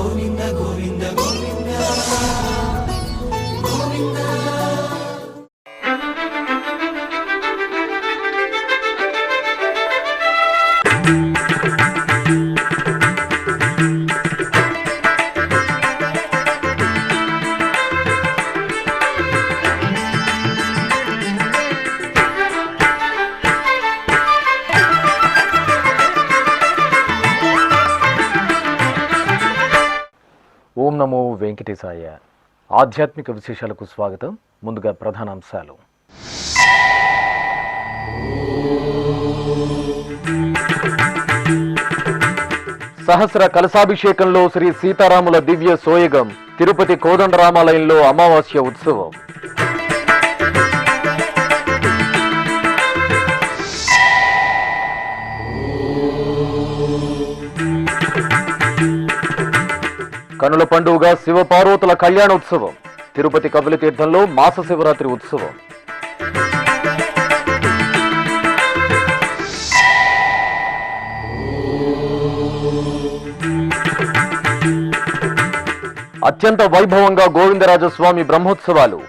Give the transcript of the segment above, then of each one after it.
గోవింద గోవింద గోవింద గోవింద. ఓం నమో వెంకటేశాయ. ఆధ్యాత్మిక విశేషాలకు స్వాగతం. ముందుగా ప్రధానాంశాలు. సహస్ర కలశాభిషేకంలో శ్రీ సీతారాముల దివ్య సోయగం. తిరుపతి కోదండరామాలయంలో అమావాస్య ఉత్సవం. కనుల పండుగ శివపార్వతుల కళ్యాణోత్సవం. తిరుపతి కపిల తీర్థంలో మాస శివరాత్రి ఉత్సవం. అత్యంత వైభవంగా గోవిందరాజస్వామి బ్రహ్మోత్సవాలు.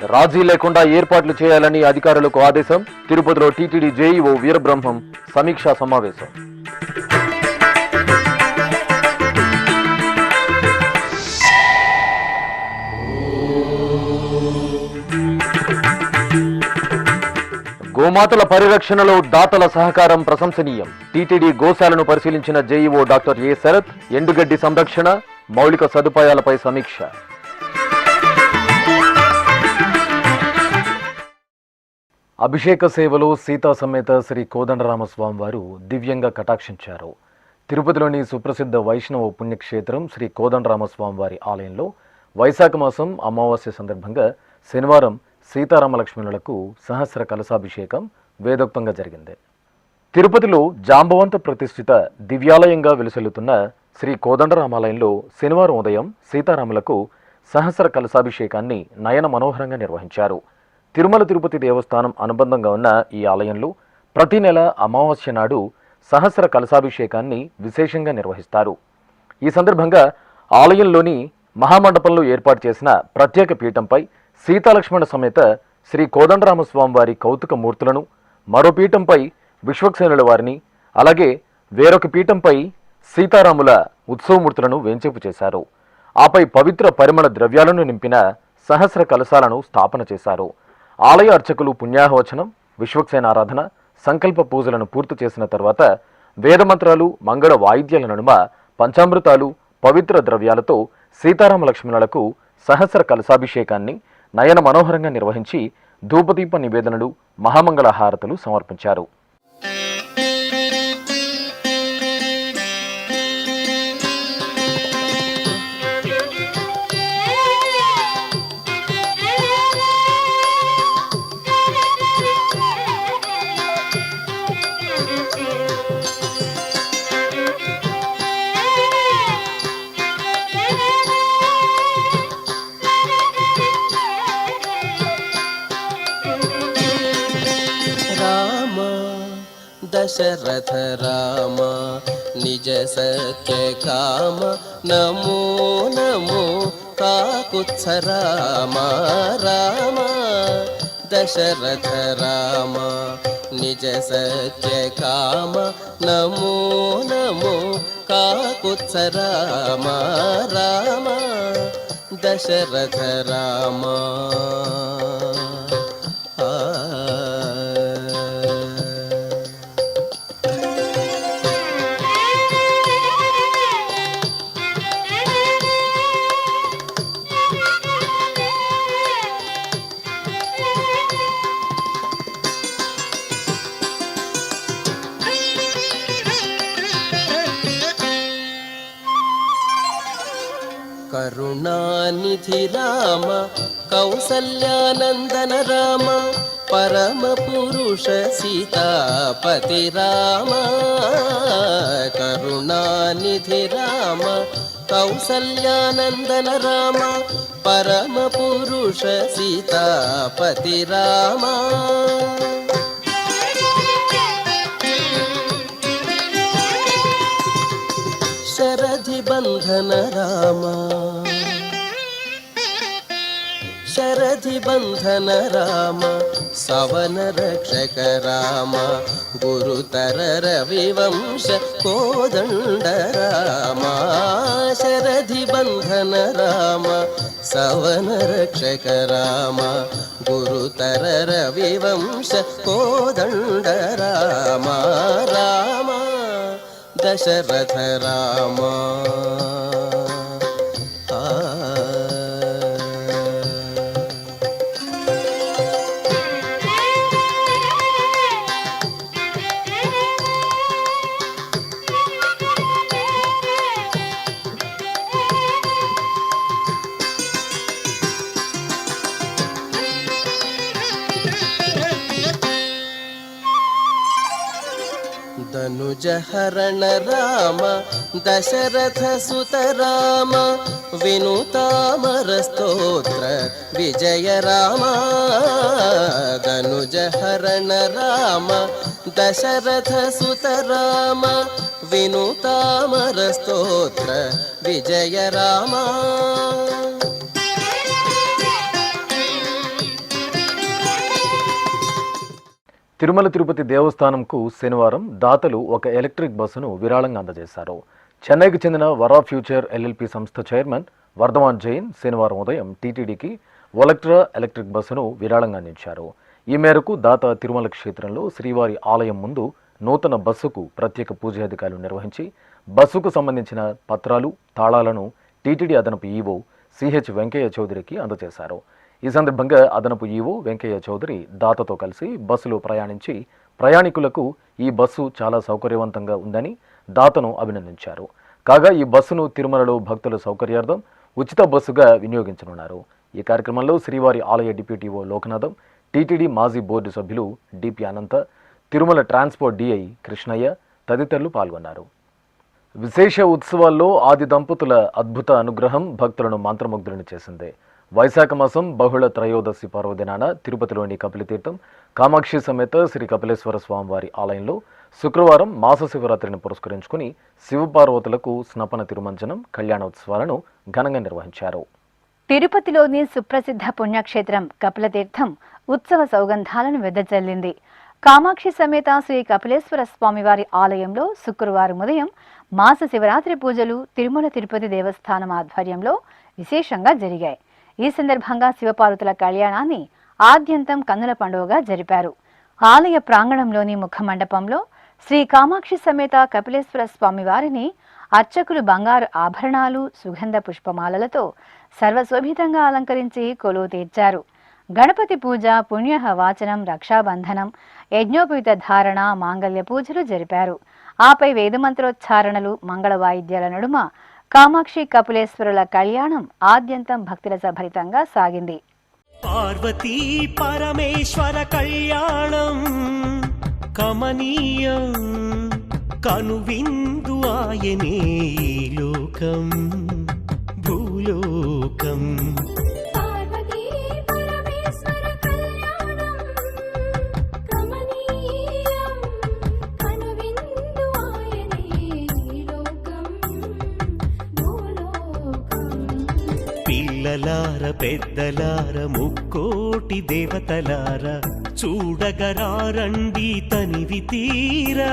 రాజీ లేకుండా ఏర్పాట్లు చేయాలని అధికారులకు ఆదేశం. తిరుపతిలో టీటీడీ జేఈఓ వీరబ్రహ్మం సమీక్షా సమావేశం. గోమాతల పరిరక్షణలో దాతల సహకారం ప్రశంసనీయం. టీటీడీ గోశాలను పరిశీలించిన జేఈఓ డాక్టర్ ఏ శరత్. ఎండుగడ్డి సంరక్షణ, మౌలిక సదుపాయాలపై సమీక్ష. అభిషేక సేవలో సీతా సమేత శ్రీ కోదండరామస్వామి వారు దివ్యంగా కటాక్షించారు. తిరుపతిలోని సుప్రసిద్ధ వైష్ణవ పుణ్యక్షేత్రం శ్రీ కోదండరామస్వామి వారి ఆలయంలో వైశాఖ మాసం అమావాస్య సందర్భంగా శనివారం సీతారామ లక్ష్మణులకు సహస్ర కలశాభిషేకం వేదోక్తంగా జరిగింది. తిరుపతిలో జాంబవంత ప్రతిష్ఠిత దివ్యాలయంగా వెలుసెల్లుతున్న శ్రీ కోదండరామాలయంలో శనివారం ఉదయం సీతారాములకు సహస్ర కలశాభిషేకాన్ని నయన మనోహరంగా నిర్వహించారు. తిరుమల తిరుపతి దేవస్థానం అనుబంధంగా ఉన్న ఈ ఆలయంలో ప్రతి నెల అమావాస్య నాడు సహస్ర కలశాభిషేకాన్ని విశేషంగా నిర్వహిస్తారు. ఈ సందర్భంగా ఆలయంలోని మహామండపంలో ఏర్పాటు చేసిన ప్రత్యేక పీఠంపై సీతాలక్ష్మణ సమేత శ్రీ కోదండరామస్వామి వారి కౌతుక మూర్తులను, మరో పీఠంపై విశ్వక్సేనుల వారిని, అలాగే వేరొక పీఠంపై సీతారాముల ఉత్సవమూర్తులను వేంచేపు చేశారు. ఆపై పవిత్ర పరిమళ ద్రవ్యాలను నింపిన సహస్ర కలశాలను స్థాపన చేశారు. ఆలయ అర్చకులు పుణ్యాహవచనం, విశ్వక్సేన ఆరాధన, సంకల్ప పూజలను పూర్తి చేసిన తర్వాత వేదమంత్రాలు, మంగళ వాయిద్యాల నడుమ పంచామృతాలు, పవిత్ర ద్రవ్యాలతో సీతారామ లక్ష్మణులకు సహస్ర కలశాభిషేకాన్ని నయన మనోహరంగా నిర్వహించి ధూపదీప నివేదనలు, మహామంగళ హారతులు సమర్పించారు. दशरथ राम निज सत्य काम नमो नमो काकुत्स राम राम दशरथ राम निज सत्य काम नमो नमो काकुत्स राम राम दशरथ राम. करुणानिधि राम कौसल्यानन्दन राम परम पुरुष सीतापति राम. करुणानिधि राम कौसल्यानन्दन राम परम पुरुष सीतापति राम. शरधि बंध బంధన రామ శరధి బంధన రామ సవన రక్షక రామ గురుతర రవివంశ కోదండ రామ శరధి బంధన రామ సవన రక్షక రామ గురుతర రవివంశ కోదండ రామ రామ దశరథ రామ ధనుజహరణ రామ దశరథ సుత రామ వినుతామర స్తోత్ర విజయ రామ ధనుజహరణ రామ దశరథ సుత రామ వినుతామర స్తోత్ర విజయ రామ తిరుమల తిరుపతి దేవస్థానంకు శనివారం దాతలు ఒక ఎలక్ట్రిక్ బస్సును విరాళంగా అందజేశారు. చెన్నైకి చెందిన వరా ఫ్యూచర్ ఎల్ఎల్పి సంస్థ చైర్మన్ వర్ధమాన్ జైన్ శనివారం ఉదయం టీటీడీకి ఒలెక్ట్రా ఎలక్ట్రిక్ బస్సును విరాళంగా అందించారు. ఈ మేరకు దాత తిరుమల క్షేత్రంలో శ్రీవారి ఆలయం ముందు నూతన బస్సుకు ప్రత్యేక పూజాధికారులు నిర్వహించి బస్సుకు సంబంధించిన పత్రాలు, తాళాలను టీటీడీ అదనపు ఈవో సిహెచ్ వెంకయ్య చౌదరికి అందజేశారు. ఈ సందర్భంగా అదనపు ఈవో వెంకయ్య చౌదరి దాతతో కలిసి బస్సులో ప్రయాణించి ప్రయాణికులకు ఈ బస్సు చాలా సౌకర్యవంతంగా ఉందని దాతను అభినందించారు. కాగా ఈ బస్సును తిరుమలలో భక్తుల సౌకర్యార్థం ఉచిత బస్సుగా వినియోగించనున్నారు. ఈ కార్యక్రమంలో శ్రీవారి ఆలయ డిప్యూటీఓ లోకనాథం, టీటీడీ మాజీ బోర్డు సభ్యులు డిపి అనంత, తిరుమల ట్రాన్స్పోర్ట్ డిఐ కృష్ణయ్య తదితరులు పాల్గొన్నారు. విశేష ఉత్సవాల్లో ఆది దంపతుల అద్భుత అనుగ్రహం భక్తులను మంత్రముగ్ధులను చేసింది. వైశాఖ మాసం బహుళ త్రయోదశి పర్వదినాన తిరుపతిలోని కపిలతీర్థం కామాక్షి సమేత శ్రీ కపిలేశ్వర స్వామివారి ఆలయంలో శుక్రవారం మాస శివరాత్రిని పురస్కరించుకుని శివపార్వతులకు స్నపన తిరుమంజనం, కళ్యాణోత్సవాలను ఘనంగా నిర్వహించారు. తిరుపతిలోని సుప్రసిద్ధ పుణ్యక్షేత్రం కపిలతీర్థం ఉత్సవ సౌగంధాలను వెదజల్లింది. కామాక్షి సమేత శ్రీ కపిలేశ్వర స్వామివారి ఆలయంలో శుక్రవారం ఉదయం మాస శివరాత్రి పూజలు తిరుమల తిరుపతి దేవస్థానం ఆధ్వర్యంలో విశేషంగా జరిగాయి. ఈ సందర్భంగా శివపార్వతుల కళ్యాణాన్ని ఆద్యంతం కన్నుల పండుగగా జరిపారు. ఆలయ ప్రాంగణంలోని ముఖమండపంలో శ్రీ కామాక్షి సమేత కపిలేశ్వర స్వామివారిని అర్చకులు బంగారు ఆభరణాలు, సుగంధ పుష్పమాలలతో సర్వశోభితంగా అలంకరించి కొలువు తీర్చారు. గణపతి పూజ, పుణ్యహ వాచనం, రక్షాబంధనం, యజ్ఞోపవీత ధారణ, మాంగళ్య పూజలు జరిపారు. ఆపై వేదమంత్రోచ్చారణలు, మంగళ వాయిద్యాల నడుమ కామాక్షి కపిలేశ్వరుల కళ్యాణం ఆద్యంతం భక్తుల సభరితంగా సాగింది. పార్వతీ పరమేశ్వర కళ్యాణం కమనీయం కనువిందు ఆయనే లోకం భూలోకం. పిల్లలార పెద్దలార ముక్కోటి దేవతలార చూడగరారండి తనివి తీరా.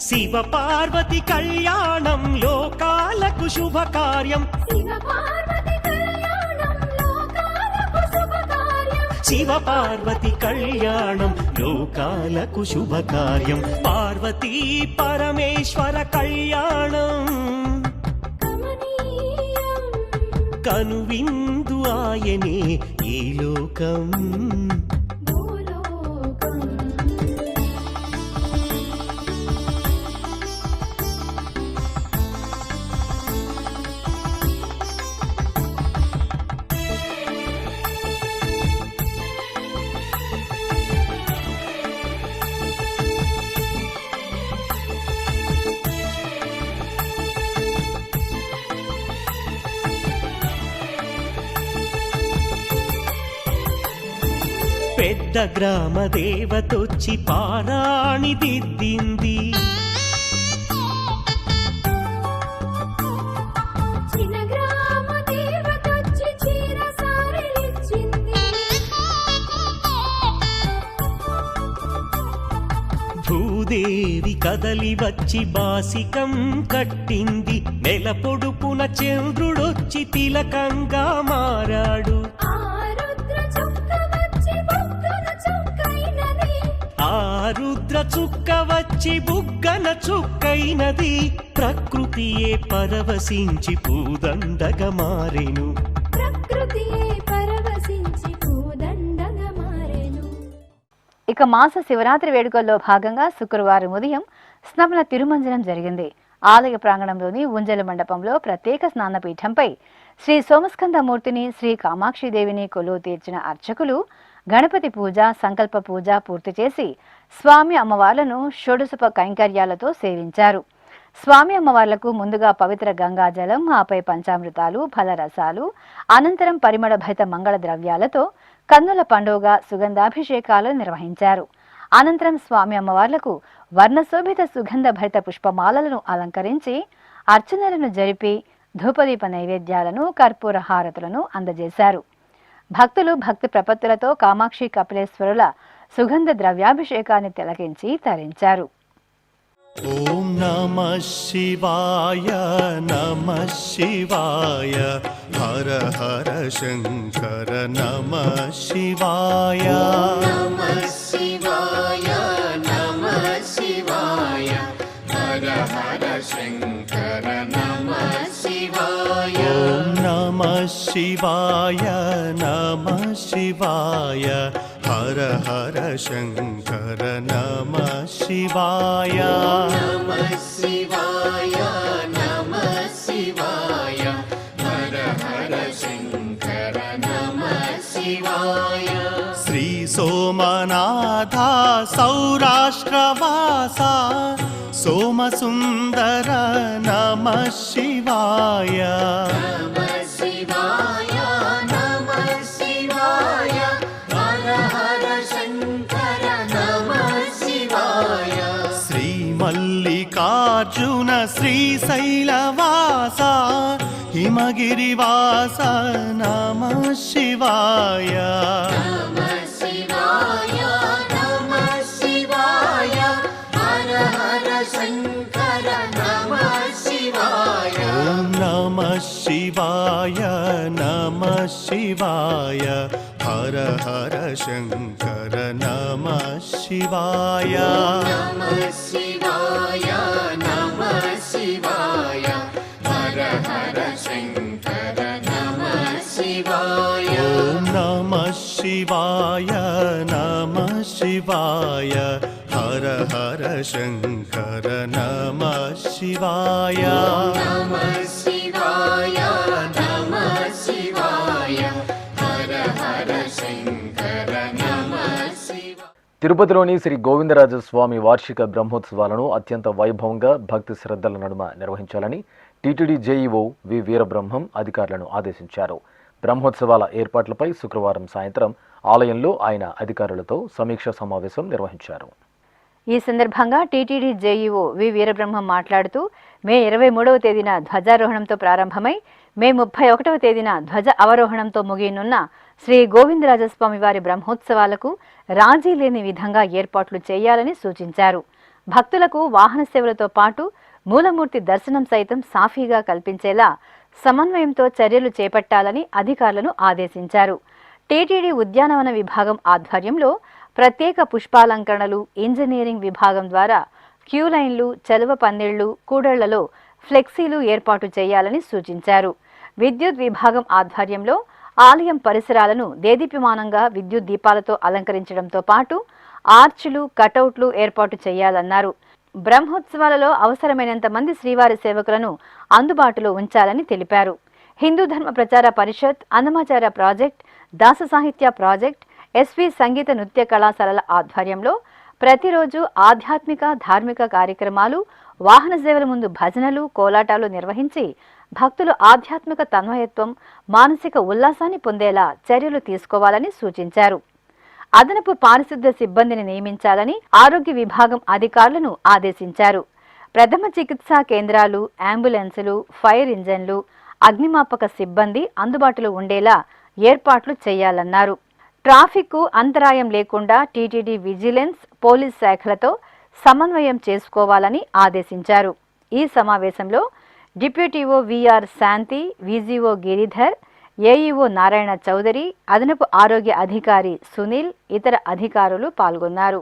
శివ పార్వతి కళ్యాణం లోకాలకు శుభకార్యం. శివ పార్వతి కళ్యాణం లోకాలకు శుభకార్యం. పార్వతీ పరమేశ్వర కళ్యాణం కనువిందు ఆయనే ఈ లోకం. పెద్ద గ్రామ దేవతొచ్చి పారాణి దిద్దింది. భూదేవి కదలి వచ్చి బాసికం కట్టింది, నెల పొడుపున చంద్రుడొచ్చి తిలకంగా మారాడు. ఆ రుద్ర చుక్క వచ్చి బుగ్గన చుక్కైనది, ప్రకృతియే పరవశించి పూదండగా మారెను. ఇక మాస శివరాత్రి వేడుకల్లో భాగంగా శుక్రవారం ఉదయం స్నపన తిరుమంజనం జరిగింది. ఆలయ ప్రాంగణంలోని ఉంజల మండపంలో ప్రత్యేక స్నానపీఠంపై శ్రీ సోమస్కందమూర్తిని, శ్రీ కామాక్షిదేవిని కొలువు తీర్చిన అర్చకులు గణపతి పూజ, సంకల్ప పూజ పూర్తి చేసి స్వామి అమ్మవార్లను షోడశోప కైంకర్యాలతో సేవించారు. స్వామి అమ్మవార్లకు ముందుగా పవిత్ర గంగాజలం, ఆపై పంచామృతాలు, ఫలరసాలు, అనంతరం పరిమళ భరిత మంగళ ద్రవ్యాలతో కన్నుల పండుగ సుగంధాభిషేకాలు నిర్వహించారు. అనంతరం స్వామి అమ్మవార్లకు వర్ణశోభిత సుగంధ భరిత పుష్పమాలలను అలంకరించి అర్చనలను జరిపి ధూపదీప నైవేద్యాలను, కర్పూర హారతులను అందజేశారు. భక్తులు భక్తి ప్రపత్తులతో కామాక్షి కపిలేశ్వరుల సుగంధ ద్రవ్యాభిషేకాన్ని తిలకించి తరించారు. ఓం నమః శివాయ నమః శివాయ, హర హర శంకర నమః శివాయ. నమః శివాయ నమః శివాయ, హర హర శంకర నమః శివాయ. ఓం నమః శివాయ నమః శివాయ, హర హర శంకర నమః శివాయ. నమః శివాయ నమః శివాయ, హర హర శంకర నమః శివాయ. శ్రీ సోమనాథ సౌరాష్ట్రవాస, సోమసుందర నమః శివాయ. నమః శివాయ నమః శివాయ, హర హర శంకర నమః శివాయ. శ్రీ మల్లికార్జున శ్రీశైలవాస, హిమగిరివాస నమః శివాయ. నమః శివాయ నమః శివాయ, హర హర శంకర నమః శివాయ. ఓం నమః శివాయ నమః శివాయ, హర హర శంకర నమః శివాయ. నమః శివాయ నమః శివాయ, హర హర శంకర నమః శివాయ. ఓం నమః శివాయ నమః శివాయ, హర హర శంకర నమః శివాయ. నమః శివాయ నమః శివాయ, హర హర శంకర నమః శివాయ. తిరుపతిలోని శ్రీ గోవిందరాజస్వామి వార్షిక బ్రహ్మోత్సవాలను అత్యంత వైభవంగా భక్తి శ్రద్ధల నడుమ నిర్వహించాలని టీటీడీ జేఈఓ వి వీరబ్రహ్మం అధికారులను ఆదేశించారు. బ్రహ్మోత్సవాల ఏర్పాట్లపై శుక్రవారం సాయంత్రం ఆలయంలో ఆయన అధికారులతో సమీక్ష సమావేశం నిర్వహించారు. ఈ సందర్భంగా టీటీడీ జేఈఓ వి వీరబ్రహ్మం మాట్లాడుతూ మే 23వ తేదీన ధ్వజారోహణంతో ప్రారంభమై మే 31వ తేదీన ధ్వజ అవరోహణంతో ముగియనున్న శ్రీ గోవిందరాజస్వామి వారి బ్రహ్మోత్సవాలకు రాజీ లేని విధంగా ఏర్పాట్లు చేయాలని సూచించారు. భక్తులకు వాహన సేవలతో పాటు మూలమూర్తి దర్శనం సైతం సాఫీగా కల్పించేలా సమన్వయంతో చర్యలు చేపట్టాలని అధికారులను ఆదేశించారు. టీటీడీ ఉద్యానవన విభాగం ఆధ్వర్యంలో ప్రత్యేక పుష్పాలంకరణలు, ఇంజనీరింగ్ విభాగం ద్వారా క్యూ లైన్లు, చలువ పందిళ్లు, కూడళ్లలో ఫ్లెక్సీలు ఏర్పాటు చేయాలని సూచించారు. విద్యుత్ విభాగం ఆధ్వర్యంలో ఆలయం పరిసరాలను దేదీప్యమానంగా విద్యుత్ దీపాలతో అలంకరించడంతో పాటు ఆర్చులు, కటౌట్లు ఏర్పాటు చేయాలన్నారు. బ్రహ్మోత్సవాలలో అవసరమైనంత మంది శ్రీవారి సేవకులను అందుబాటులో ఉంచాలని తెలిపారు. హిందూ ధర్మ ప్రచార పరిషత్, అన్నమాచార్య ప్రాజెక్ట్, దాస సాహిత్య ప్రాజెక్ట్, ఎస్వి సంగీత నృత్య కళాశాలల ఆధ్వర్యంలో ప్రతిరోజు ఆధ్యాత్మిక, ధార్మిక కార్యక్రమాలు, వాహన సేవల ముందు భజనలు, కోలాటాలు నిర్వహించి భక్తులు ఆధ్యాత్మిక తన్మయత్వం, మానసిక ఉల్లాసాన్ని పొందేలా చర్యలు తీసుకోవాలని సూచించారు. అదనపు పారిశుద్ధ్య సిబ్బందిని నియమించాలని ఆరోగ్య విభాగం అధికారులను ఆదేశించారు. ప్రథమ చికిత్సా కేంద్రాలు, అంబులెన్సులు, ఫైర్ ఇంజన్లు, అగ్నిమాపక సిబ్బంది అందుబాటులో ఉండేలా ఏర్పాట్లు చేయాలన్నారు. ట్రాఫిక్కు అంతరాయం లేకుండా టీటీడీ విజిలెన్స్, పోలీస్ శాఖలతో సమన్వయం చేసుకోవాలని ఆదేశించారు. ఈ సమావేశంలో డిప్యూటీఓ విఆర్ శాంతి, విజిఓ గిరిధర్, ఏఈఓ నారాయణ చౌదరి, అదనపు ఆరోగ్య అధికారి సునీల్, ఇతర అధికారులు పాల్గొన్నారు.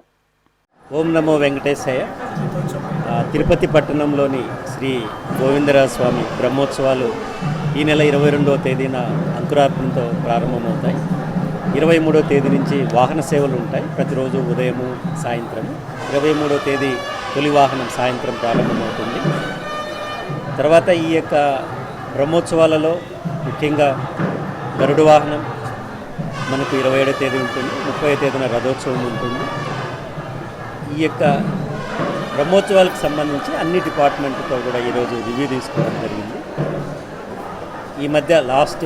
ఓం నమో వెంకటేశాయ. తిరుపతి పట్టణంలోని శ్రీ గోవిందరాజ స్వామి బ్రహ్మోత్సవాలు ఈ నెల 22వ తేదీన అంకురార్పణతో ప్రారంభమవుతాయి. 23వ తేదీ నుంచి వాహన సేవలు ఉంటాయి, ప్రతిరోజు ఉదయము సాయంత్రము. 23వ తేదీ తొలి వాహనం సాయంత్రం ప్రారంభమవుతుంది. తర్వాత ఈ యొక్క బ్రహ్మోత్సవాలలో ముఖ్యంగా గరుడు వాహనం మనకు 27వ తేదీ ఉంటుంది, 30వ తేదీన రథోత్సవం ఉంటుంది. ఈ యొక్క బ్రహ్మోత్సవాలకు సంబంధించి అన్ని డిపార్ట్మెంట్తో కూడా ఈరోజు రివ్యూ తీసుకోవడం జరిగింది. ఈ మధ్య లాస్ట్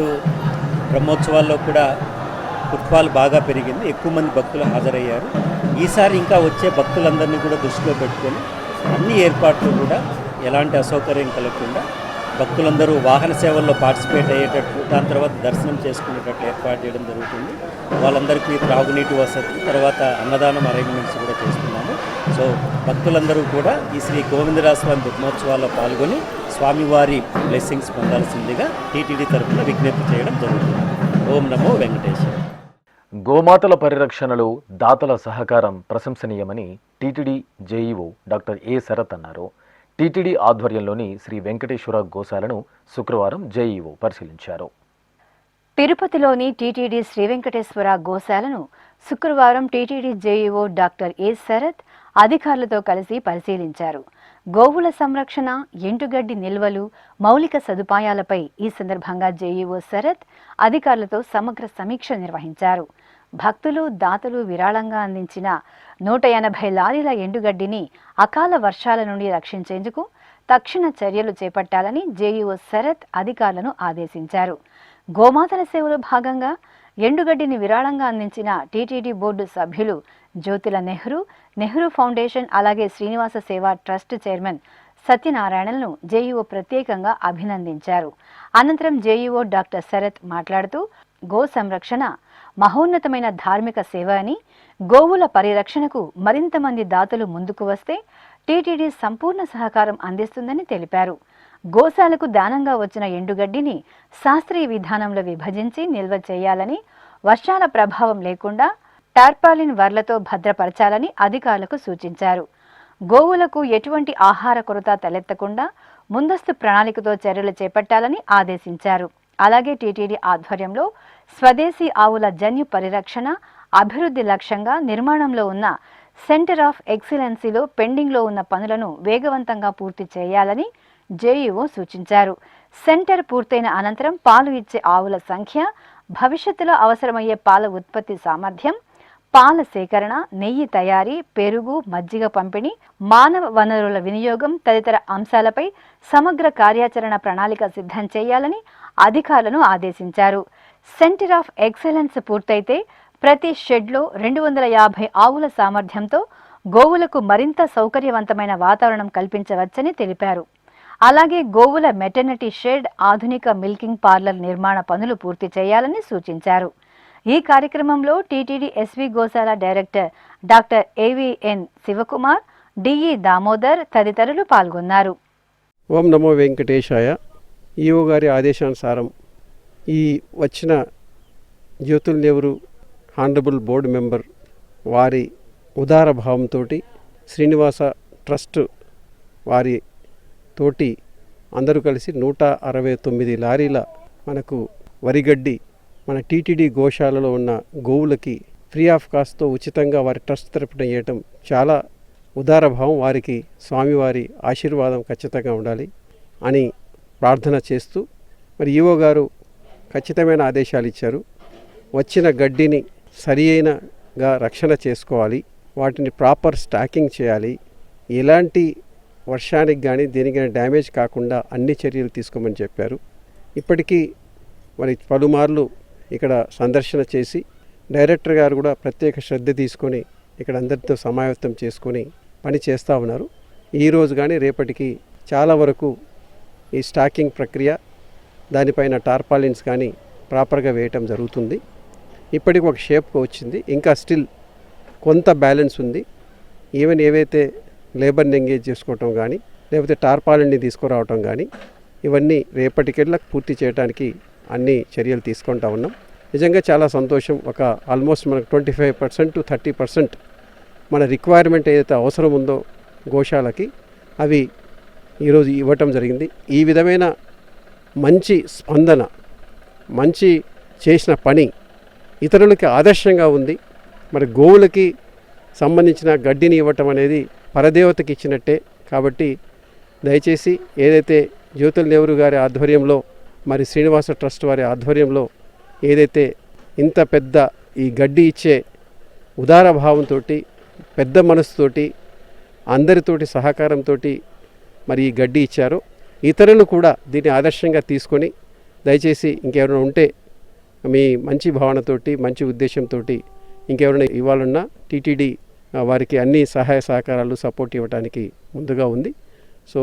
బ్రహ్మోత్సవాల్లో కూడా ఫుట్ఫాల్ బాగా పెరిగింది, ఎక్కువ మంది భక్తులు హాజరయ్యారు. ఈసారి ఇంకా వచ్చే భక్తులందరినీ కూడా దృష్టిలో పెట్టుకొని అన్ని ఏర్పాట్లు కూడా ఎలాంటి అసౌకర్యం కలగకుండా భక్తులందరూ వాహన సేవల్లో పార్టిసిపేట్ అయ్యేటట్లు, దాని తర్వాత దర్శనం చేసుకునేటట్లు ఏర్పాటు చేయడం జరుగుతుంది. వాళ్ళందరికీ త్రాగునీటి వసతి, తర్వాత అన్నదానం అరేంజ్మెంట్స్ కూడా చేస్తున్నాము. సో భక్తులందరూ కూడా ఈ శ్రీ గోవిందరాజ స్వామి బ్రహ్మోత్సవాల్లో పాల్గొని స్వామివారి బ్లెస్సింగ్స్ పొందాల్సిందిగా టీటీడీ తరఫున విజ్ఞప్తి చేయడం జరుగుతుంది. ఓం నమో వెంకటేశ్వర. గోమాతల పరిరక్షణలో దాతల సహకారం ప్రశంసనీయమని TTD JEO doctor A Sarath అన్నారు. టీటీడీ ఆధ్వర్యంలోని శ్రీ వెంకటేశ్వర గోశాలను శుక్రవారం జేఈఓ పరిశీలించారు. తిరుపతిలోని టీటీడీ శ్రీ వెంకటేశ్వర గోశాలను శుక్రవారం TTD JEO doctor A Sarath అధికారులతో కలిసి పరిశీలించారు. గోవుల సంరక్షణ, ఎండుగడ్డి నిల్వలు, మౌలిక సదుపాయాలపై ఈ సందర్భంగా జేఈఓ శరత్ అధికారులతో సమగ్ర సమీక్ష నిర్వహించారు. భక్తులు, దాతలు విరాళంగా అందించిన 180 లారీల ఎండుగడ్డిని అకాల వర్షాల నుండి రక్షించేందుకు తక్షణ చర్యలు చేపట్టాలని జేఈఓ శరత్ అధికారులను ఆదేశించారు. గోమాతల సేవలో భాగంగా ఎండుగడ్డిని విరాళంగా అందించిన టీటీడీ బోర్డు సభ్యులు జ్యోతిల నెహ్రూ, నెహ్రూ ఫౌండేషన్, అలాగే శ్రీనివాస సేవా ట్రస్ట్ చైర్మన్ సత్యనారాయణలను జేఈఓ ప్రత్యేకంగా అభినందించారు. అనంతరం జేఈఓ డాక్టర్ శరత్ మాట్లాడుతూ గో సంరక్షణ మహోన్నతమైన ధార్మిక సేవ అని, గోవుల పరిరక్షణకు మరింత మంది దాతలు ముందుకు వస్తే టీటీడీ సంపూర్ణ సహకారం అందిస్తుందని తెలిపారు. గోశాలకు దానంగా వచ్చిన ఎండుగడ్డిని శాస్త్రీయ విధానంలో విభజించి నిల్వ చేయాలని, వర్షాల ప్రభావం లేకుండా టార్పాలిన్ వర్లతో భద్రపరచాలని అధికారులకు సూచించారు. గోవులకు ఎటువంటి ఆహార కొరత తలెత్తకుండా ముందస్తు ప్రణాళికతో చర్యలు చేపట్టాలని ఆదేశించారు. అలాగే టీటీడీ ఆధ్వర్యంలో స్వదేశీ ఆవుల జన్యు పరిరక్షణ, అభివృద్ధి లక్ష్యంగా నిర్మాణంలో ఉన్న సెంటర్ ఆఫ్ ఎక్సలెన్సీలో పెండింగ్లో ఉన్న పనులను వేగవంతంగా పూర్తి చేయాలని జేఈఓ సూచించారు. సెంటర్ పూర్తయిన అనంతరం పాలు ఇచ్చే ఆవుల సంఖ్య, భవిష్యత్తులో అవసరమయ్యే పాల ఉత్పత్తి సామర్థ్యం, పాల సేకరణ, నెయ్యి తయారీ, పెరుగు, మజ్జిగ పంపిణీ, మానవ వనరుల వినియోగం తదితర అంశాలపై సమగ్ర కార్యాచరణ ప్రణాళిక సిద్ధం చేయాలని అధికారులను ఆదేశించారు. సెంటర్ ఆఫ్ ఎక్సలెన్స్ పూర్తయితే ప్రతి షెడ్లో 250 ఆవుల సామర్థ్యంతో గోవులకు మరింత సౌకర్యవంతమైన వాతావరణం కల్పించవచ్చని తెలిపారు. అలాగే గోవుల మెటర్నిటీ షెడ్, ఆధునిక మిల్కింగ్ పార్లర్ నిర్మాణ పనులు పూర్తి చేయాలని సూచించారు. ఈ కార్యక్రమంలో TTD SV Goshala director doctor AVN Sivakumar, DE Damodar తదితరులు పాల్గొన్నారు. ఓం నమో వెంకటేశాయ. ఈఓ గారి ఆదేశానుసారం ఈ వచ్చిన Jyothula Nehru honourable board member వారి ఉదార భావంతో శ్రీనివాస ట్రస్ట్ వారి తోటి అందరూ కలిసి 169 లారీల మనకు వరిగడ్డి మన టీటీడీ గోశాలలో ఉన్న గోవులకి ఫ్రీ ఆఫ్ కాస్ట్తో ఉచితంగా వారి ట్రస్ట్ తరపున ఇవ్వటం చాలా ఉదార భావం. వారికి స్వామివారి ఆశీర్వాదం ఖచ్చితంగా ఉండాలి అని ప్రార్థన చేస్తూ మరి ఈవో గారు ఖచ్చితమైన ఆదేశాలు ఇచ్చారు. వచ్చిన గడ్డిని సరి అయినగా రక్షణ చేసుకోవాలి, వాటిని ప్రాపర్ స్టాకింగ్ చేయాలి, ఎలాంటి వర్షానికి కానీ దేనికైనా డ్యామేజ్ కాకుండా అన్ని చర్యలు తీసుకోమని చెప్పారు. ఇప్పటికీ మరి పలుమార్లు ఇక్కడ సందర్శన చేసి డైరెక్టర్ గారు కూడా ప్రత్యేక శ్రద్ధ తీసుకొని ఇక్కడ అందరితో సమాయత్తం చేసుకొని పని చేస్తూ ఉన్నారు. ఈరోజు కానీ రేపటికి చాలా వరకు ఈ స్టాకింగ్ ప్రక్రియ, దానిపైన టార్పాలిన్స్ కానీ ప్రాపర్గా వేయటం జరుగుతుంది. ఇప్పటికి ఒక షేప్కి వచ్చింది, ఇంకా స్టిల్ కొంత బ్యాలెన్స్ ఉంది. ఈవెన్ ఏవైతే లేబర్ని ఎంగేజ్ చేసుకోవటం కానీ లేకపోతే టార్పాలిన్ని తీసుకురావటం కానీ ఇవన్నీ రేపటికెళ్ళ పూర్తి చేయడానికి అన్ని చర్యలు తీసుకుంటా ఉన్నాం. నిజంగా చాలా సంతోషం. ఒక ఆల్మోస్ట్ మనకు 25% to 30% మన రిక్వైర్మెంట్ ఏదైతే అవసరం ఉందో గోశాలకి అవి ఈరోజు ఇవ్వటం జరిగింది. ఈ విధమైన మంచి స్పందన, మంచి చేసిన పని ఇతరులకి ఆదర్శంగా ఉంది. మరి గోవులకి సంబంధించిన గడ్డిని ఇవ్వటం అనేది పరదేవతకి ఇచ్చినట్టే. కాబట్టి దయచేసి ఏదైతే జ్యోతుల నెహ్రూ గారి ఆధ్వర్యంలో మరి శ్రీనివాస ట్రస్ట్ వారి ఆధ్వర్యంలో ఏదైతే ఇంత పెద్ద ఈ గడ్డి ఇచ్చే ఉదార భావంతో పెద్ద మనసుతోటి అందరితోటి సహకారంతో మరి ఈ గడ్డి ఇచ్చారో ఇతరులు కూడా దీన్ని ఆదర్శంగా తీసుకొని దయచేసి ఇంకెవరైనా ఉంటే మీ మంచి భావనతోటి మంచి ఉద్దేశంతో ఇంకెవరైనా ఇవ్వాలన్నా టీటీడీ వారికి అన్ని సహాయ సహకారాలు సపోర్ట్ ఇవ్వడానికి ముందుగా ఉంది. సో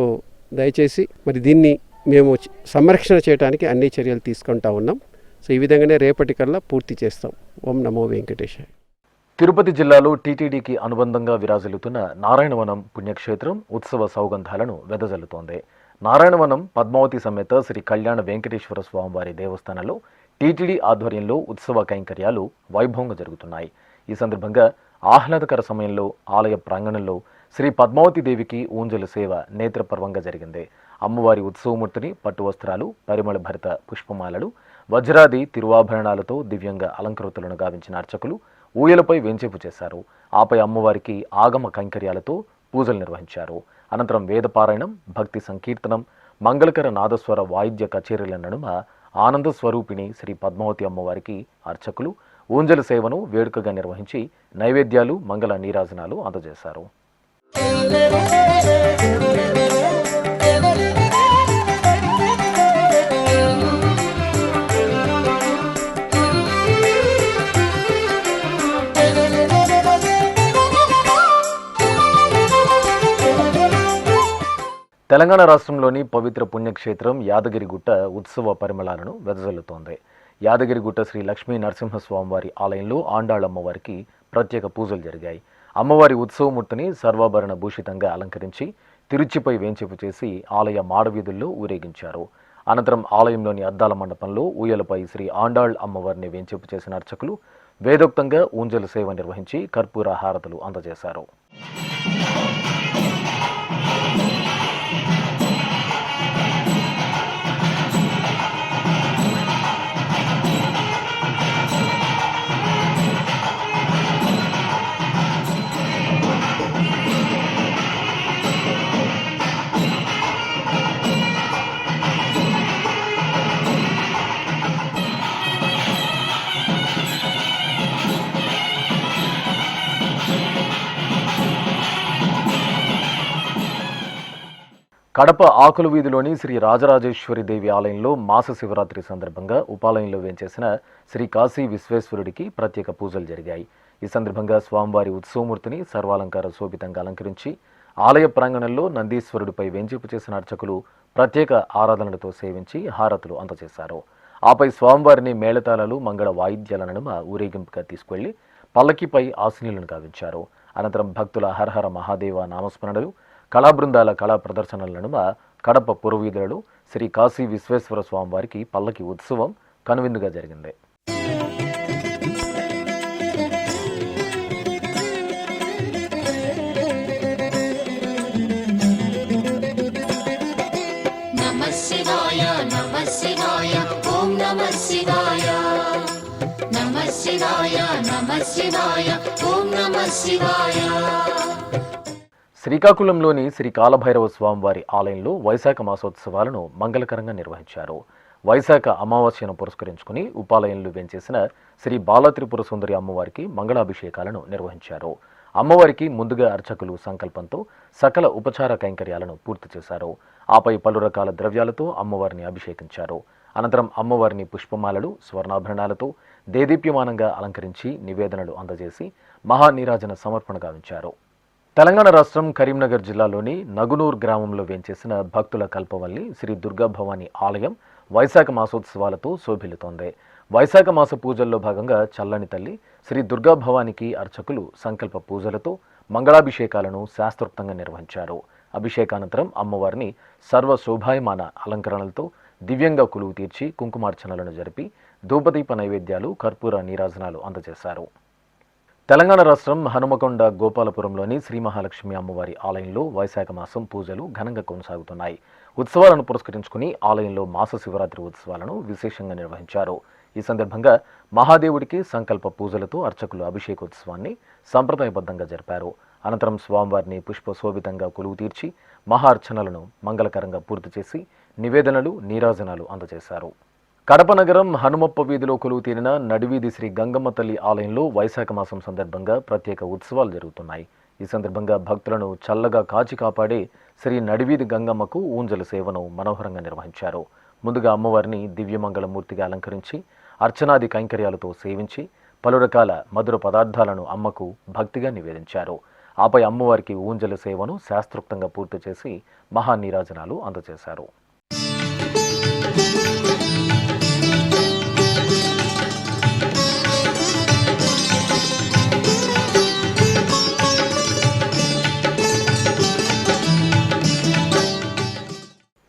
దయచేసి మరి దీన్ని మేము సంరక్షణ చేయడానికి అన్ని చర్యలు తీసుకుంటా ఉన్నాం. సో ఈ విధంగానే రేపటికల్లా పూర్తి చేస్తాం. ఓం నమో వెంకటేశాయ. తిరుపతి జిల్లాలో టీటీడీకి అనుబంధంగా విరాజిల్లుతున్న నారాయణవనం పుణ్యక్షేత్రం ఉత్సవ సౌగంధాలను వెదజల్లుతోంది. నారాయణవనం పద్మావతి సమేత శ్రీ కళ్యాణ వెంకటేశ్వర స్వామివారి దేవస్థానంలో టీటీడీ ఆధ్వర్యంలో ఉత్సవ కైంకర్యాలు వైభవంగా జరుగుతున్నాయి. ఈ సందర్భంగా ఆహ్లాదకర సమయంలో ఆలయ ప్రాంగణంలో శ్రీ పద్మావతి దేవికి ఊంజల సేవ నేత్రపర్వంగా జరిగింది. అమ్మవారి ఉత్సవమూర్తిని పట్టు వస్త్రాలు, పరిమళ భరిత పుష్పమాలలు, వజ్రాది తిరువాభరణాలతో దివ్యంగా అలంకృతులను గావించిన అర్చకులు ఊయలపై వెంచేపు చేశారు. ఆపై అమ్మవారికి ఆగమ కైంకర్యాలతో పూజలు నిర్వహించారు. అనంతరం వేదపారాయణం, భక్తి సంకీర్తనం, మంగళకర నాదస్వర వాయిద్య కచేరీల నడుమ ఆనంద స్వరూపిణి శ్రీ పద్మావతి అమ్మవారికి అర్చకులు ఊంజల సేవను వేడుకగా నిర్వహించి నైవేద్యాలు, మంగళ నీరాజనాలు అందజేశారు. తెలంగాణ రాష్ట్రంలోని పవిత్ర పుణ్యక్షేత్రం యాదగిరిగుట్ట ఉత్సవ పరిమళాలను వెదజల్లుతోంది. యాదగిరిగుట్ట శ్రీ లక్ష్మీ నరసింహస్వామివారి ఆలయంలో ఆండాళమ్మవారికి ప్రత్యేక పూజలు జరిగాయి. అమ్మవారి ఉత్సవమూర్తిని సర్వాభరణ భూషితంగా అలంకరించి తిరుచిపై వేంచేపు చేసి ఆలయ మాడవీధుల్లో ఊరేగించారు. అనంతరం ఆలయంలోని అద్దాల మండపంలో ఊయలపై శ్రీ ఆండాళ్ అమ్మవారిని వేంచేపు చేసిన అర్చకులు వేదోక్తంగా ఊంజల సేవ నిర్వహించి కర్పూర హారతులు అందజేశారు. కడప ఆకుల వీధిలోని శ్రీ రాజరాజేశ్వరి దేవి ఆలయంలో మాస శివరాత్రి సందర్భంగా ఉపాలయంలో వేంచేసిన శ్రీ కాశీ విశ్వేశ్వరుడికి ప్రత్యేక పూజలు జరిగాయి. ఈ సందర్భంగా స్వామివారి ఉత్సవమూర్తిని సర్వాలంకార శోభితంగా అలంకరించి ఆలయ ప్రాంగణంలో నందీశ్వరుడిపై వేంచేపు చేసిన అర్చకులు ప్రత్యేక ఆరాధనలతో సేవించి హారతులు అందజేశారు. ఆపై స్వామివారిని మేళతాళాలు, మంగళ వాయిద్యాల నడుమ ఊరేగింపుగా తీసుకెళ్లి పల్లకిపై ఆశీనులను గావించారు. అనంతరం భక్తుల హరహర మహాదేవ నామస్మరణలు, కళా బృందాల కళా ప్రదర్శనల నడుమ కడప పురవీధులలో శ్రీ కాశీ విశ్వేశ్వర స్వామివారికి పల్లకి ఉత్సవం కనువిందుగా జరిగింది. నమః శివాయ నమః శివాయ ఓం నమః శివాయ నమః శివాయ నమః శివాయ ఓం నమః శివాయ. శ్రీకాకుళంలోని శ్రీ కాలభైరవ స్వామివారి ఆలయంలో వైశాఖ మాసోత్సవాలను మంగళకరంగా నిర్వహించారు. వైశాఖ అమావాస్యను పురస్కరించుకుని ఉపాలయంలో వేంచేసిన శ్రీ బాలత్రిపుర సుందరి అమ్మవారికి మంగళాభిషేకాలను నిర్వహించారు. అమ్మవారికి ముందుగా అర్చకులు సంకల్పంతో సకల ఉపచార కైంకర్యాలను పూర్తి చేశారు. ఆపై పలు రకాల ద్రవ్యాలతో అమ్మవారిని అభిషేకించారు. అనంతరం అమ్మవారిని పుష్పమాలలు, స్వర్ణాభరణాలతో దేదీప్యమానంగా అలంకరించి నివేదనలు అందజేసి మహానీరాజన సమర్పణ గావించారు. తెలంగాణ రాష్ట్రం కరీంనగర్ జిల్లాలోని నగునూర్ గ్రామంలో వేంచేసిన భక్తుల కల్పవల్లి శ్రీ దుర్గా భవాని ఆలయం వైశాఖ మాసోత్సవాలతో శోభిల్లుతోంది. వైశాఖ మాస పూజల్లో భాగంగా చల్లని తల్లి శ్రీ దుర్గా భవానికి అర్చకులు సంకల్ప పూజలతో మంగళాభిషేకాలను శాస్త్రోక్తంగా నిర్వహించారు. అభిషేకానంతరం అమ్మవారిని సర్వ శోభాయమాన అలంకరణలతో దివ్యంగా కొలువు తీర్చి కుంకుమార్చనలను జరిపి ధూపదీప నైవేద్యాలు, కర్పూర నీరాజనాలు అందజేశారు. తెలంగాణ రాష్ట్రం హనుమకొండ గోపాలపురంలోని శ్రీ మహాలక్ష్మి అమ్మవారి ఆలయంలో వైశాఖ మాసం పూజలు ఘనంగా కొనసాగుతున్నాయి. ఉత్సవాలను పురస్కరించుకుని ఆలయంలో మాస శివరాత్రి ఉత్సవాలను విశేషంగా నిర్వహించారు. ఈ సందర్భంగా మహాదేవుడికి సంకల్ప పూజలతో అర్చకులు అభిషేకోత్సవాన్ని సంప్రదాయబద్ధంగా జరిపారు. అనంతరం స్వామివారిని పుష్పశోభితంగా కొలువు తీర్చి మహార్చనలను మంగళకరంగా పూర్తి చేసి నివేదనలు, నీరాజనాలు అందజేశారు. కడప నగరం హనుమప్ప వీధిలో కొలువు తీరిన నడివీధి శ్రీ గంగమ్మ తల్లి ఆలయంలో వైశాఖ మాసం సందర్భంగా ప్రత్యేక ఉత్సవాలు జరుగుతున్నాయి. ఈ సందర్భంగా భక్తులను చల్లగా కాచి కాపాడే శ్రీ నడివీధి గంగమ్మకు ఊంజల సేవను మనోహరంగా నిర్వహించారు. ముందుగా అమ్మవారిని దివ్యమంగళమూర్తిగా అలంకరించి అర్చనాది కైంకర్యాలతో సేవించి పలు రకాల మధుర పదార్థాలను అమ్మకు భక్తిగా నివేదించారు. ఆపై అమ్మవారికి ఊంజల సేవను శాస్త్రోక్తంగా పూర్తి చేసి మహానీరాజనాలు అందజేశారు.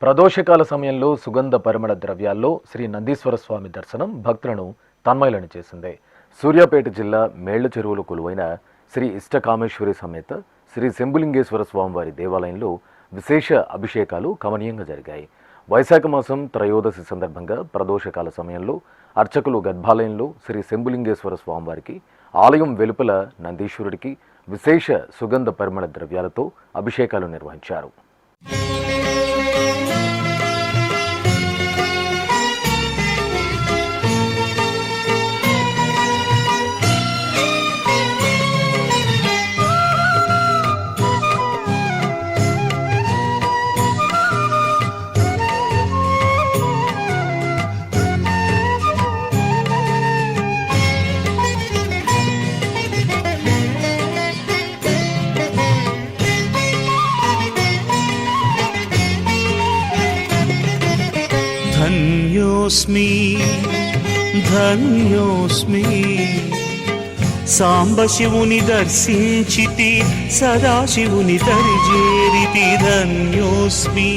ప్రదోషకాల సమయంలో సుగంధ పరిమళ ద్రవ్యాల్లో శ్రీ నందీశ్వర స్వామి దర్శనం భక్తులను తన్మయులను చేసింది. సూర్యాపేట జిల్లా మేళ్ల చెరువులో కొలువైన శ్రీ ఇష్టకామేశ్వరి సమేత శ్రీ శంభులింగేశ్వర స్వామివారి దేవాలయంలో విశేష అభిషేకాలు కమనీయంగా జరిగాయి. వైశాఖ మాసం త్రయోదశి సందర్భంగా ప్రదోషకాల సమయంలో అర్చకులు గర్భాలయంలో శ్రీ శంభులింగేశ్వర స్వామివారికి, ఆలయం వెలుపల నందీశ్వరుడికి విశేష సుగంధ పరిమళ ద్రవ్యాలతో అభిషేకాలు నిర్వహించారు. ధన్యోస్మి ధన్యోస్మి సాంబశివుని దర్శించితి, సదాశివుని దరిజేరితి, ధన్యోస్మి.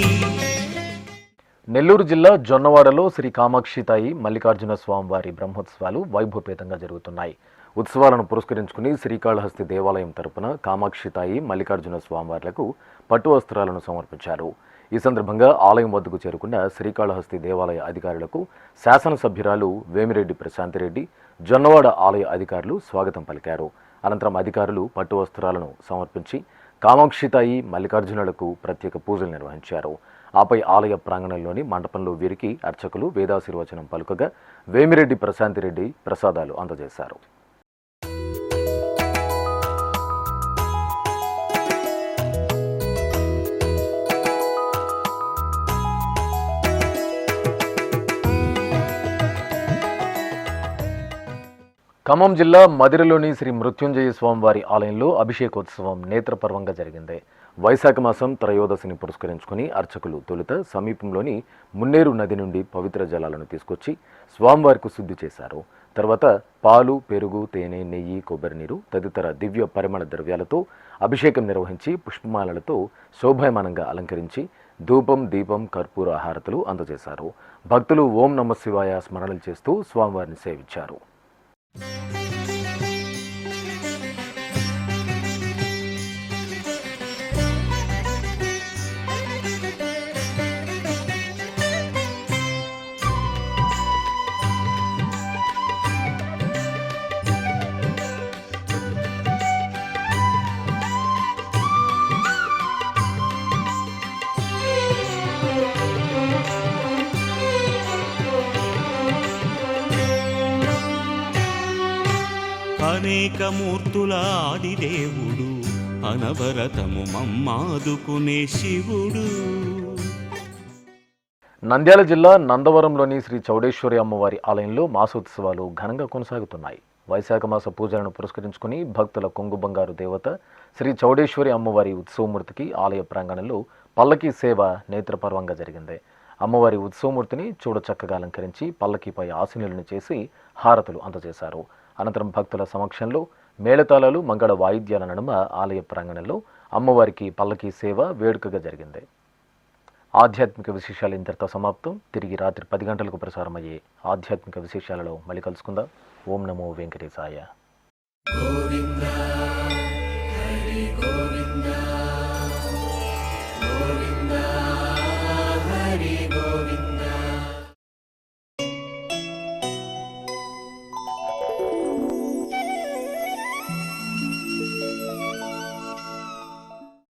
నెల్లూరు జిల్లా జొన్నవాడలో శ్రీ కామాక్షితాయి మల్లికార్జున స్వామివారి బ్రహ్మోత్సవాలు వైభవపేతంగా జరుగుతున్నాయి. ఉత్సవాలను పురస్కరించుకుని శ్రీకాళహస్తి దేవాలయం తరపున కామాక్షితాయి మల్లికార్జున స్వామివార్లకు పట్టు వస్త్రాలను సమర్పించారు. ఈ సందర్భంగా ఆలయం వద్దకు చేరుకున్న శ్రీకాళహస్తి దేవాలయ అధికారులకు శాసనసభ్యురాలు వేమిరెడ్డి ప్రశాంతిరెడ్డి, జొన్నవాడ ఆలయ అధికారులు స్వాగతం పలికారు. అనంతరం అధికారులు పట్టు వస్త్రాలను సమర్పించి కామాక్షితాయి మల్లికార్జునులకు ప్రత్యేక పూజలు నిర్వహించారు. ఆపై ఆలయ ప్రాంగణంలోని మండపంలో వీరికి అర్చకులు వేదాశీర్వచనం పలుకగా వేమిరెడ్డి ప్రశాంతిరెడ్డి ప్రసాదాలు అందజేశారు. ఖమ్మం జిల్లా మదిరలోని శ్రీ మృత్యుంజయ స్వామివారి ఆలయంలో అభిషేకోత్సవం నేత్రపర్వంగా జరిగింది. వైశాఖ మాసం త్రయోదశిని పురస్కరించుకుని అర్చకులు తొలుత సమీపంలోని మున్నేరు నది నుండి పవిత్ర జలాలను తీసుకొచ్చి స్వామివారికి శుద్ధి చేశారు. తర్వాత పాలు, పెరుగు, తేనె, నెయ్యి, కొబ్బరి నీరు తదితర దివ్య పరిమళ ద్రవ్యాలతో అభిషేకం నిర్వహించి పుష్పమాలలతో శోభాయమానంగా అలంకరించి ధూపం, దీపం, కర్పూర హారతులు అందజేశారు. భక్తులు ఓం నమః శివాయ స్మరణలు చేస్తూ స్వామివారిని సేవించారు. అనేక మూర్తుల ఆదిదేవుడు, అనవరతము మమ్మాదుకునే శివుడు. నంద్యాల జిల్లా నందవరంలోని శ్రీ చౌడేశ్వరి అమ్మవారి ఆలయంలో మాసోత్సవాలు ఘనంగా కొనసాగుతున్నాయి. వైశాఖ మాస పూజలను పురస్కరించుకుని భక్తుల కొంగు బంగారు దేవత శ్రీ చౌడేశ్వరి అమ్మవారి ఉత్సవమూర్తికి ఆలయ ప్రాంగణంలో పల్లకీ సేవ నేత్రపర్వంగా జరిగింది. అమ్మవారి ఉత్సవమూర్తిని చూడచక్కగా అలంకరించి పల్లకీపై ఆసీనులను చేసి హారతులు అందజేశారు. అనంతరం భక్తుల సమక్షంలో మేళతాళాలు మంగళ వాయిద్యాల నడుమ ఆలయ ప్రాంగణంలో అమ్మవారికి పల్లకీ సేవ వేడుకగా జరిగింది. ఆధ్యాత్మిక విశేషాలు ఇంతటితో సమాప్తం. తిరిగి రాత్రి 10 గంటలకు ప్రసారమయ్యే ఆధ్యాత్మిక విశేషాలలో మళ్ళీ కలుసుకుందాం. ఓం నమో వెంకటేశాయ.